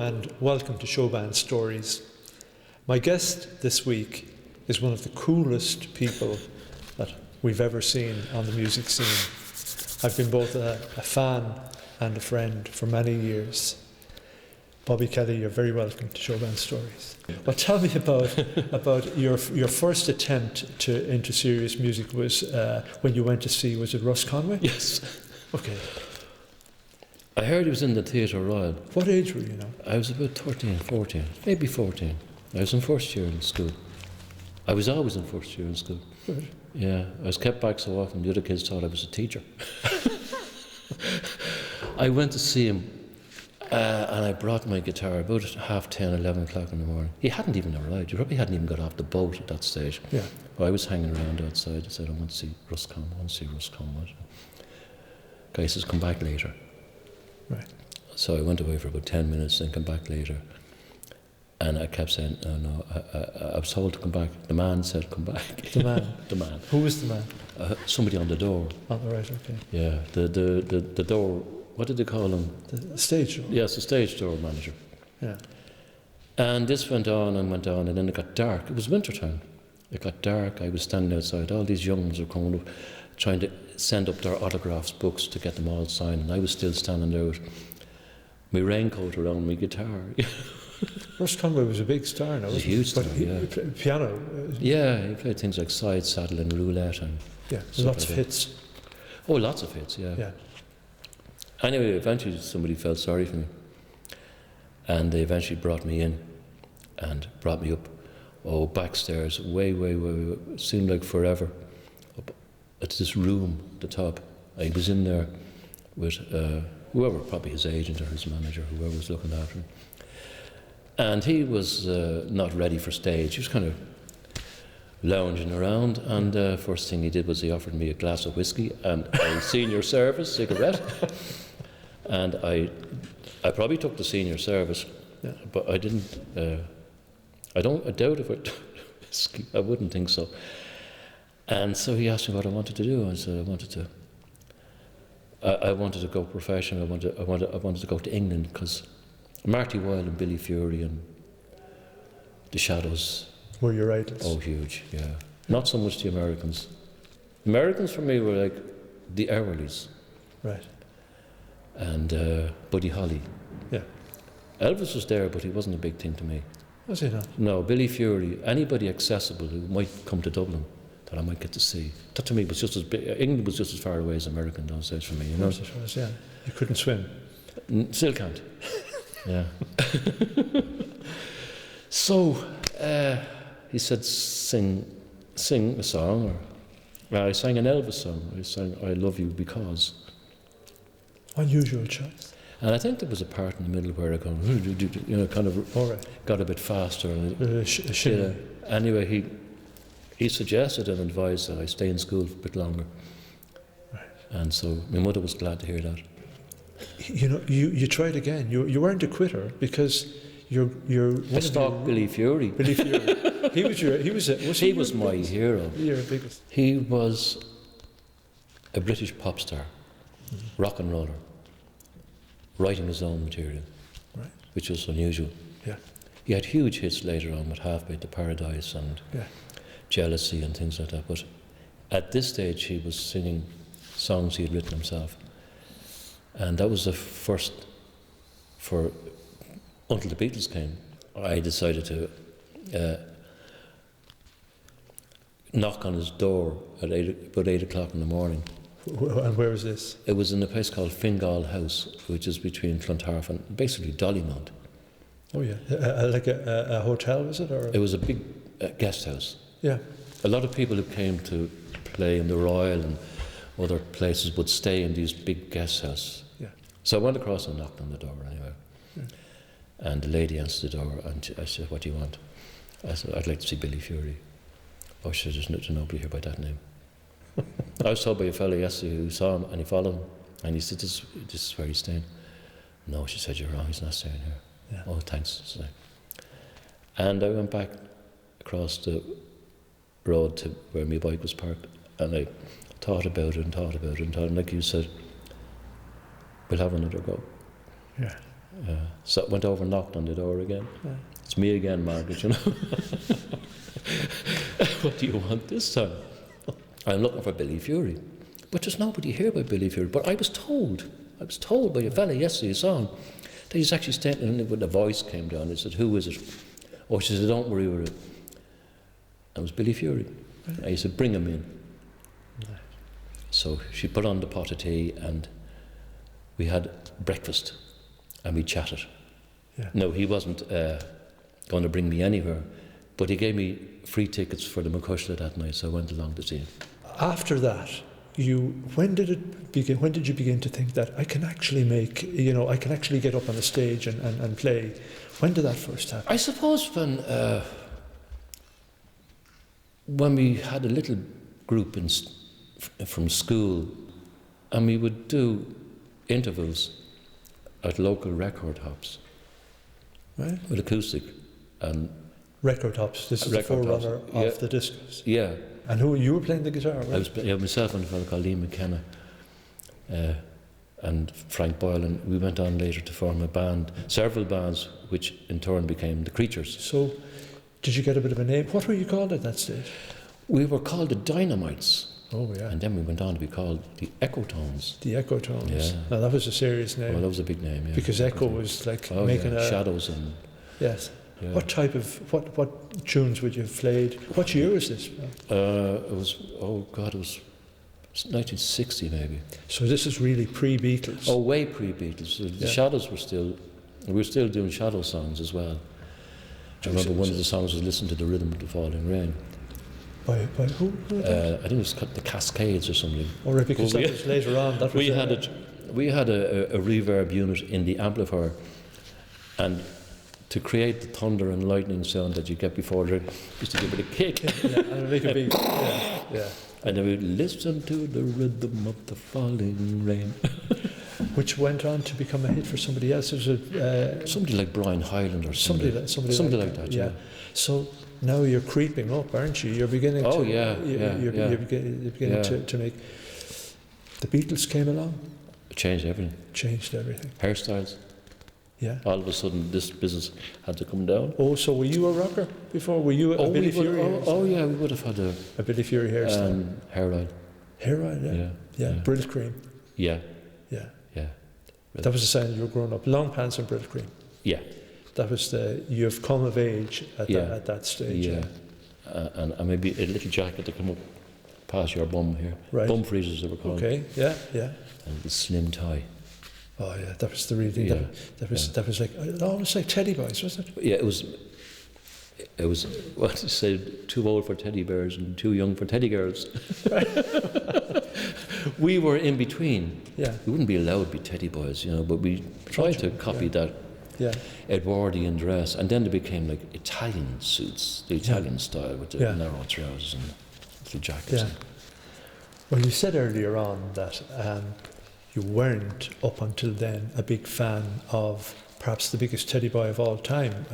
and welcome to Showband Stories. My guest this week is one of the coolest people that we've ever seen on the music scene. I've been both a fan and a friend for many years. Bobby Kelly, you're very welcome to Showband Stories. Well, tell me about your first attempt into serious music was when you went to see, was it Russ Conway? Yes. Okay. I heard he was in the Theatre Royal. What age were you now? I was about 13, 14, maybe 14. I was in first year in school. I was always in first year in school. Good. Yeah, I was kept back so often the other kids thought I was a teacher. I went to see him and I brought my guitar about 10:30, 11 o'clock in the morning. He hadn't even arrived. He probably hadn't even got off the boat at that stage. Yeah. But I was hanging around outside. I said, I want to see Russ Conway. Guy says, come back later. Right. So I went away for about 10 minutes and come back later. And I kept saying, no, I was told to come back. The man said, come back. The man? The man. Who was the man? Somebody on the door. Oh, right, okay. Yeah, the door, what did they call him? The stage door? Yes, the stage door manager. Yeah. And this went on, and then it got dark. It was winter time. It got dark. I was standing outside. All these young ones were coming up, trying to send up their autographs, books to get them all signed. And I was still standing there with my raincoat around my guitar. Russ Conway was a big star now. He was a huge star, yeah. Piano. Yeah, he played things like Side, Saddle and Roulette. And yeah, lots of hits. Oh, lots of hits, yeah. Yeah. Anyway, eventually somebody felt sorry for me. And they eventually brought me in and brought me up, backstairs, way, it seemed like forever, up at this room at the top. I was in there with whoever, probably his agent or his manager, whoever was looking after him. And he was not ready for stage. He was kind of lounging around, and first thing he did was he offered me a glass of whiskey and a senior service cigarette. And I probably took the senior service, yeah. But I didn't. I doubt if I took whiskey. I wouldn't think so. And so he asked me what I wanted to do. I said I wanted to go professional. I wanted to go to England because Marty Wilde and Billy Fury and the Shadows were your idols. Oh, huge, yeah. Not so much the Americans. Americans for me were like the Everleys. Right. And Buddy Holly. Yeah. Elvis was there, but he wasn't a big thing to me. Was he not? No, Billy Fury, anybody accessible who might come to Dublin that I might get to see. That to me was just as big. England was just as far away as America in those days for me, you know? Of course it was, yeah. You couldn't swim. Still can't. Yeah. So he said, sing a song. I sang an Elvis song. I sang I Love You Because. Unusual choice. And I think there was a part in the middle where I kind of got a bit faster. Anyway, he suggested and advised that I stay in school for a bit longer. Right. And so my mother was glad to hear that. You know, you tried again. You weren't a quitter because you're. I stalked Billy Fury. Billy Fury. He was my hero. Your biggest. He was a British pop star, rock and roller, writing his own material, right, which was unusual. Yeah. He had huge hits later on with Halfway to Paradise and Jealousy and things like that. But at this stage, he was singing songs he had written himself. And that was the first for, until the Beatles came, I decided to knock on his door at about 8 o'clock in the morning. And where was this? It was in a place called Fingal House, which is between Clontarf and basically Dollymount. Oh yeah, like a hotel, was it? Or? It was a big guest house. Yeah. A lot of people who came to play in the Royal and other places would stay in these big guest houses. Yeah. So I went across and knocked on the door anyway. Yeah. And the lady answered the door and I said, what do you want? I said, I'd like to see Billy Fury. Oh, she said, there's nobody here by that name. I was told by a fellow yesterday who saw him and he followed him and he said, this is where he's staying. No, she said, you're wrong, he's not staying here. Yeah. Oh, thanks. And I went back across the road to where my bike was parked and I thought about it and like you said, we'll have another go. Yeah. So I went over and knocked on the door again. Yeah. It's me again, Margaret, you know. What do you want this time? I'm looking for Billy Fury. But there's nobody here by Billy Fury. But I was told by a fella yesterday who saw him, that he's actually standing, and when the voice came down, he said, who is it? Oh, she said, don't worry with it. It was Billy Fury. Right. I said, bring him in. Right. So she put on the pot of tea and we had breakfast and we chatted. Yeah. No, he wasn't going to bring me anywhere, but he gave me free tickets for the McCushla that night, so I went along to see him. After that, when did it begin? When did you begin to think that I can actually I can actually get up on the stage and play? When did that first happen? I suppose when we had a little group from school, and we would do intervals at local record hops, right, with acoustic and record hops. This is the forerunner of the discos. Yeah. And you were playing the guitar, right? I was myself and a fellow called Liam McKenna and Frank Boyle, and we went on later to form a band, several bands, which in turn became the Creatures. So, did you get a bit of a name? What were you called at that stage? We were called the Dynamites. Oh, yeah. And then we went on to be called the Echotones. The Echotones. Yeah. Now, that was a serious name. Well, that was a big name, yeah. Because Echo was like making shadows and... Yes. Yeah. What type of, what tunes would you have played? What year was this? It was 1960 maybe. So this is really pre-Beatles? Oh, way pre-Beatles. The Shadows we were still doing Shadow songs as well. I remember one of the songs was Listen to the Rhythm of the Falling Rain. By who? I think it was the Cascades or something. Oh, right, because that was later on. That was we had a reverb unit in the amplifier, and to create the thunder and lightning sound that you get before it, used to give it a kick. Yeah, and make a beat. Yeah. And then we'd listen to the rhythm of the falling rain. Which went on to become a hit for somebody else. It was somebody like Brian Hyland or somebody like that. Yeah. So now you're creeping up, aren't you? You're beginning to... You're beginning to make... The Beatles came along. It changed everything. Hairstyles. Yeah. All of a sudden, this business had to come down. Oh, so were you a rocker before? Were you a Billy Fury? Yeah, we would have had a Billy Fury hairstyle. Hairline. Hairline, yeah. Brill cream. Yeah. That was the sign you were growing up. Long pants and brill cream. Yeah. That was you've come of age at that stage. Yeah. And maybe a little jacket to come up past your bum here. Right. Bum freezers, they were called. Okay. Yeah. And the slim tie. Oh yeah, that was the real thing. That was like almost like Teddy Boys, wasn't it? Yeah, it was what to say, too old for teddy bears and too young for teddy girls. We were in between. Yeah. We wouldn't be allowed to be teddy boys, but we tried to copy that Edwardian dress, and then they became like Italian suits, the Italian style with the narrow trousers and little jackets. Yeah. Well, you said earlier on that you weren't, up until then, a big fan of perhaps the biggest teddy boy of all time,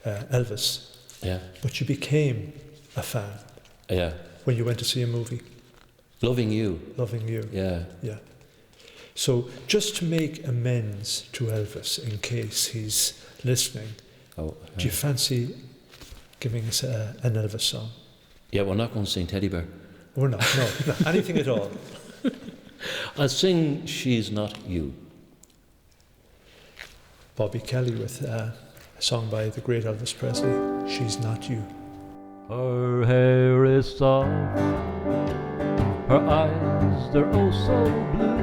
Elvis. Yeah. But you became a fan. Yeah. When you went to see a movie. Loving You. Yeah. So just to make amends to Elvis, in case he's listening, do you fancy giving us an Elvis song? Yeah, we're not going to sing Teddy Bear. We're not, no, anything at all. I'll sing She's Not You. Bobby Kelly with a song by the great Elvis Presley, She's Not You. Her hair is soft, her eyes, they're oh so blue.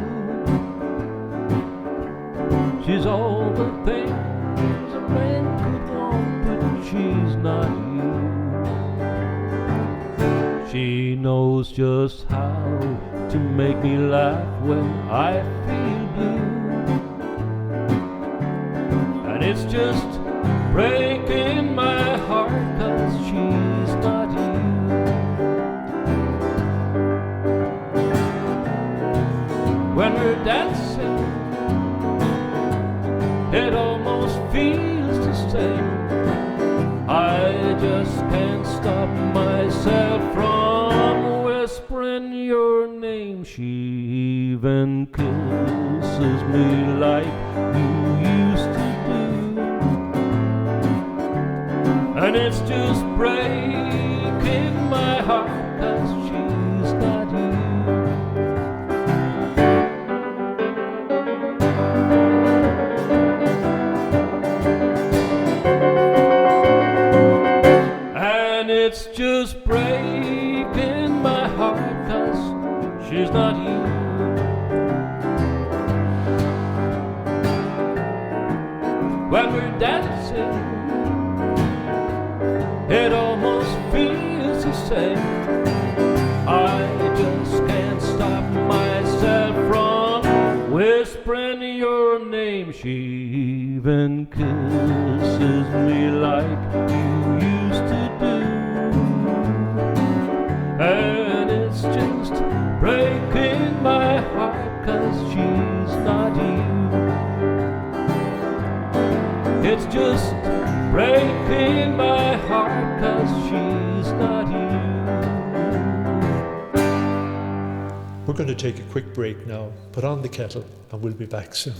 She's all the things a man could want, but she's not you. She knows just how to make me laugh when I feel blue. And it's just breaking my heart, 'cause she's not you. When we're dancing, it almost feels the same. I just can't stop myself from whispering your name. She even kisses me like you used to. it's just breaking my heart, 'cause she's not here. And it's just breaking my heart, 'cause she's not here. When we're dancing, it almost feels the same. I just can't stop myself from whispering your name. She even kisses me like you used to do. And it's just breaking my heart, 'cause she's not here. It's just breaking my heart, 'cause she's not here. We're going to take a quick break now, put on the kettle, and we'll be back soon.